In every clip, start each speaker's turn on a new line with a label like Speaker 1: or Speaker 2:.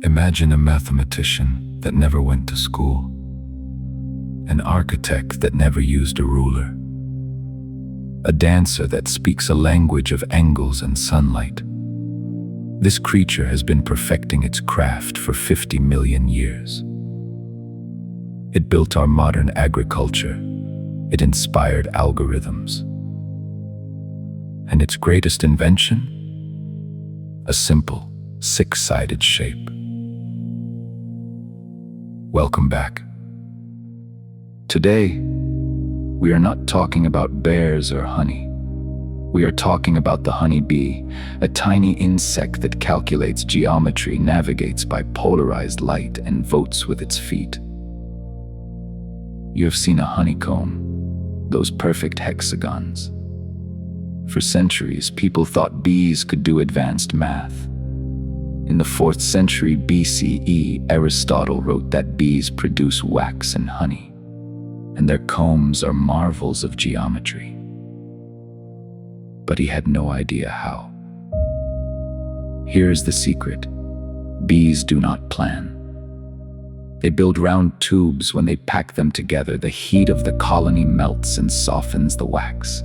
Speaker 1: Imagine a mathematician that never went to school, an architect that never used a ruler, a dancer that speaks a language of angles and sunlight. This creature has been perfecting its craft for 50 million years. It built our modern agriculture. It inspired algorithms. And its greatest invention? A simple, six-sided shape. Welcome back. Today, we are not talking about bears or honey. We are talking about the honeybee, a tiny insect that calculates geometry, navigates by polarized light, and votes with its feet. You have seen a honeycomb, those perfect hexagons. For centuries, people thought bees could do advanced math. In the 4th century BCE, Aristotle wrote that bees produce wax and honey, and their combs are marvels of geometry. But he had no idea how. Here is the secret. Bees do not plan. They build round tubes. When they pack them together, the heat of the colony melts and softens the wax.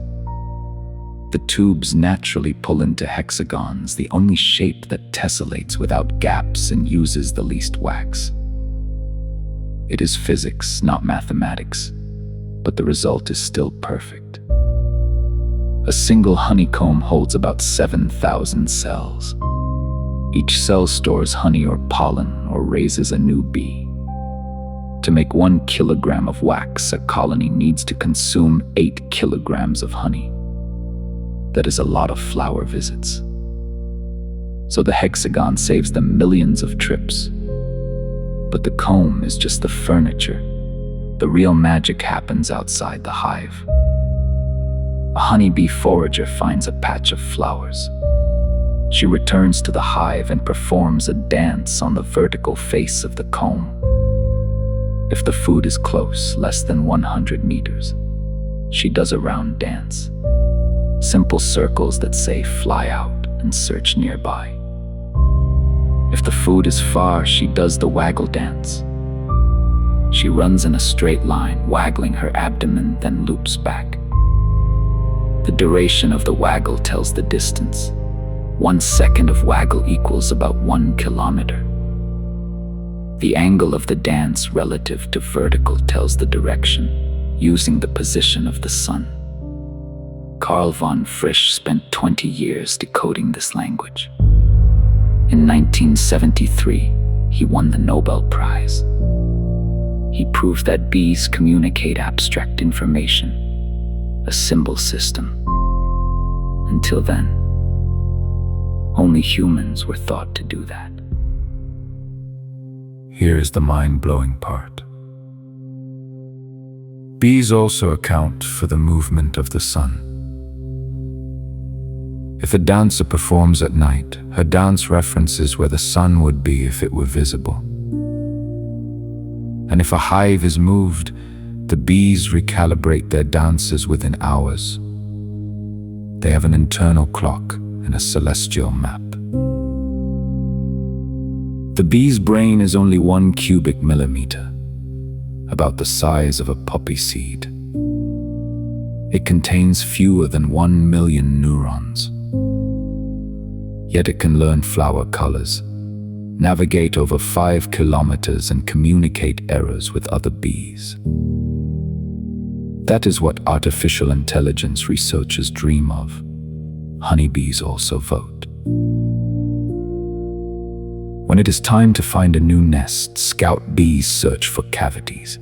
Speaker 1: The tubes naturally pull into hexagons, the only shape that tessellates without gaps and uses the least wax. It is physics, not mathematics, but the result is still perfect. A single honeycomb holds about 7,000 cells. Each cell stores honey or pollen or raises a new bee. To make 1 kilogram of wax, a colony needs to consume 8 kilograms of honey. That is a lot of flower visits. So the hexagon saves them millions of trips. But the comb is just the furniture. The real magic happens outside the hive. A honeybee forager finds a patch of flowers. She returns to the hive and performs a dance on the vertical face of the comb. If the food is close, less than 100 meters, she does a round dance. Simple circles that say fly out and search nearby. If the food is far, she does the waggle dance. She runs in a straight line, waggling her abdomen, then loops back. The duration of the waggle tells the distance. 1 second of waggle equals about 1 kilometer. The angle of the dance relative to vertical tells the direction, using the position of the sun. Carl von Frisch spent 20 years decoding this language. In 1973, he won the Nobel Prize. He proved that bees communicate abstract information, a symbol system. Until then, only humans were thought to do that. Here is the mind-blowing part. Bees also account for the movement of the sun. If a dancer performs at night, her dance references where the sun would be if it were visible. And if a hive is moved, the bees recalibrate their dances within hours. They have an internal clock and a celestial map. The bee's brain is only 1 cubic millimeter, about the size of a poppy seed. It contains fewer than 1 million neurons. Yet it can learn flower colors, navigate over 5 kilometers, and communicate errors with other bees. That is what artificial intelligence researchers dream of. Honeybees also vote. When it is time to find a new nest, scout bees search for cavities.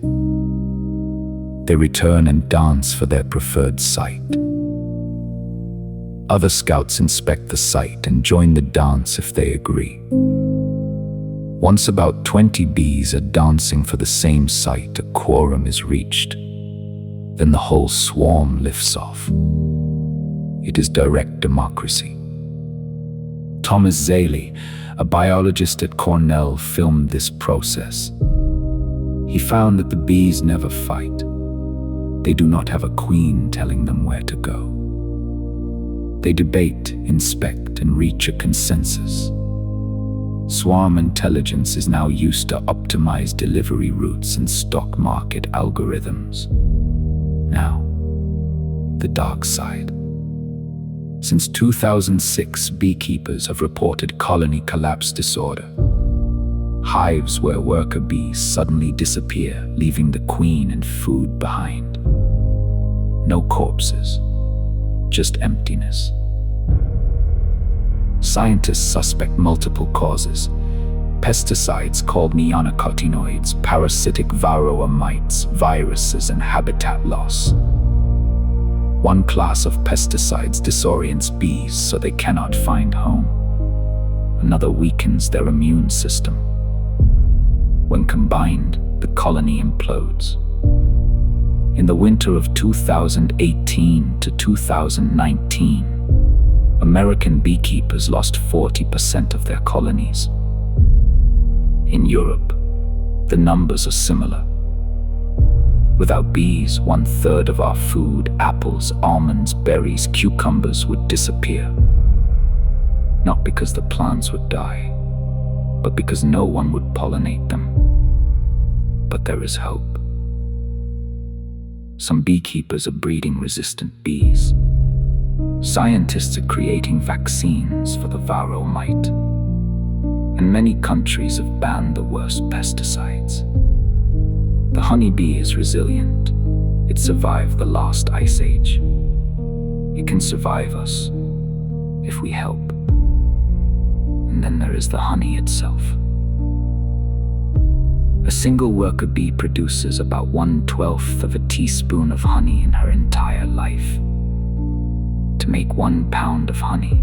Speaker 1: They return and dance for their preferred site. Other scouts inspect the site and join the dance if they agree. Once about 20 bees are dancing for the same site, a quorum is reached. Then the whole swarm lifts off. It is direct democracy. Thomas Zaley, a biologist at Cornell, filmed this process. He found that the bees never fight. They do not have a queen telling them where to go. They debate, inspect, and reach a consensus. Swarm intelligence is now used to optimize delivery routes and stock market algorithms. Now, the dark side. Since 2006, beekeepers have reported colony collapse disorder. Hives where worker bees suddenly disappear, leaving the queen and food behind. No corpses, just emptiness. Scientists suspect multiple causes: pesticides called neonicotinoids, parasitic varroa mites, viruses, and habitat loss. One class of pesticides disorients bees so they cannot find home. Another weakens their immune system. When combined, the colony implodes. In the winter of 2018 to 2019, American beekeepers lost 40% of their colonies. In Europe, the numbers are similar. Without bees, 1/3 of our food, apples, almonds, berries, cucumbers, would disappear. Not because the plants would die, but because no one would pollinate them. But there is hope. Some beekeepers are breeding resistant bees. Scientists are creating vaccines for the varroa mite. And many countries have banned the worst pesticides. The honeybee is resilient. It survived the last ice age. It can survive us if we help. And then there is the honey itself. A single worker bee produces about 1/12 of a teaspoon of honey in her entire life. To make 1 pound of honey,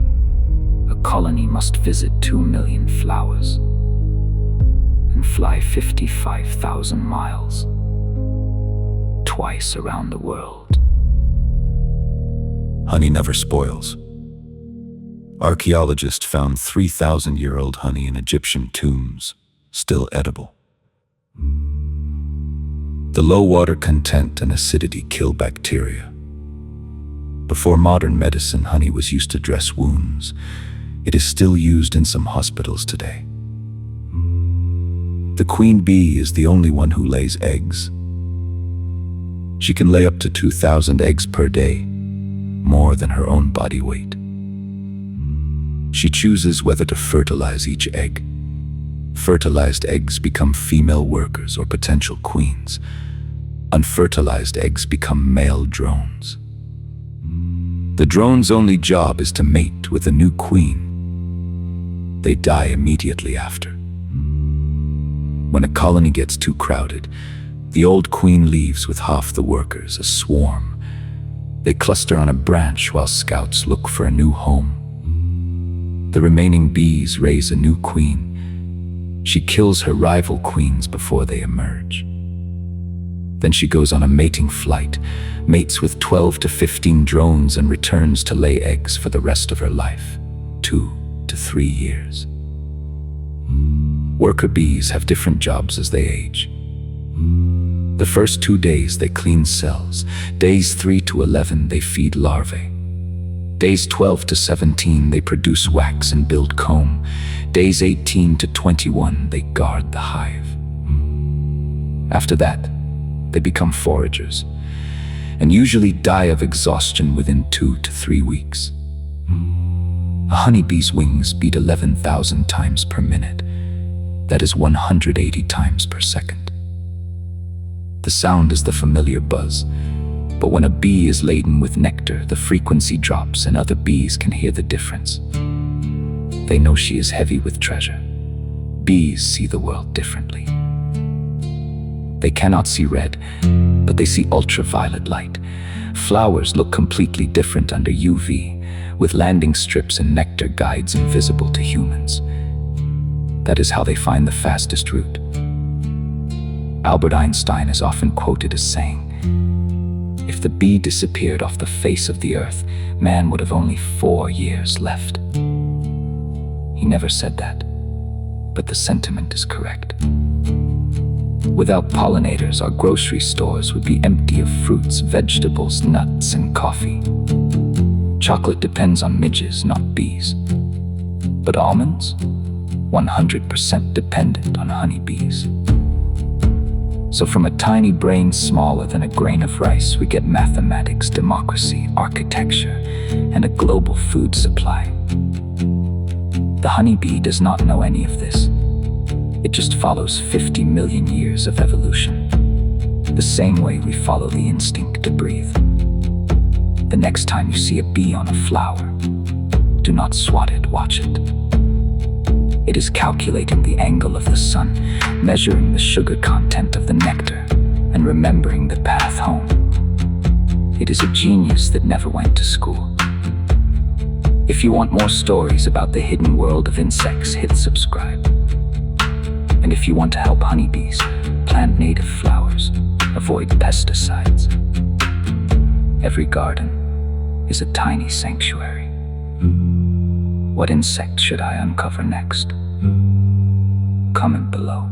Speaker 1: a colony must visit 2 million flowers and fly 55,000 miles, twice around the world.
Speaker 2: Honey never spoils. Archaeologists found 3,000-year-old honey in Egyptian tombs, still edible. The low water content and acidity kill bacteria. Before modern medicine, honey was used to dress wounds. It is still used in some hospitals today. The queen bee is the only one who lays eggs. She can lay up to 2,000 eggs per day, more than her own body weight. She chooses whether to fertilize each egg. Fertilized eggs become female workers or potential queens. Unfertilized eggs become male drones. The drone's only job is to mate with a new queen. They die immediately after. When a colony gets too crowded, the old queen leaves with half the workers, a swarm. They cluster on a branch while scouts look for a new home. The remaining bees raise a new queen. She kills her rival queens before they emerge. Then she goes on a mating flight, mates with 12 to 15 drones, and returns to lay eggs for the rest of her life, 2 to 3 years. Worker bees have different jobs as they age. The first 2 days they clean cells. Days 3 to 11 they feed larvae. Days 12 to 17 they produce wax and build comb. Days 18 to 21 they guard the hive. After that, they become foragers, and usually die of exhaustion within 2 to 3 weeks. A honeybee's wings beat 11,000 times per minute. That is 180 times per second. The sound is the familiar buzz, but when a bee is laden with nectar, the frequency drops and other bees can hear the difference. They know she is heavy with treasure. Bees see the world differently. They cannot see red, but they see ultraviolet light. Flowers look completely different under UV, with landing strips and nectar guides invisible to humans. That is how they find the fastest route. Albert Einstein is often quoted as saying, "If the bee disappeared off the face of the earth, man would have only 4 years left." He never said that, but the sentiment is correct. Without pollinators, our grocery stores would be empty of fruits, vegetables, nuts, and coffee. Chocolate depends on midges, not bees. But almonds?
Speaker 1: 100% dependent on honeybees. So from a tiny brain smaller than a grain of rice, we get mathematics, democracy, architecture, and a global food supply. The honeybee does not know any of this. It just follows 50 million years of evolution, the same way we follow the instinct to breathe. The next time you see a bee on a flower, do not swat it, watch it. It is calculating the angle of the sun, measuring the sugar content of the nectar, and remembering the path home. It is a genius that never went to school. If you want more stories about the hidden world of insects, hit subscribe. And if you want to help honeybees plant native flowers, avoid pesticides. Every garden is a tiny sanctuary. What insect should I uncover next? Comment below.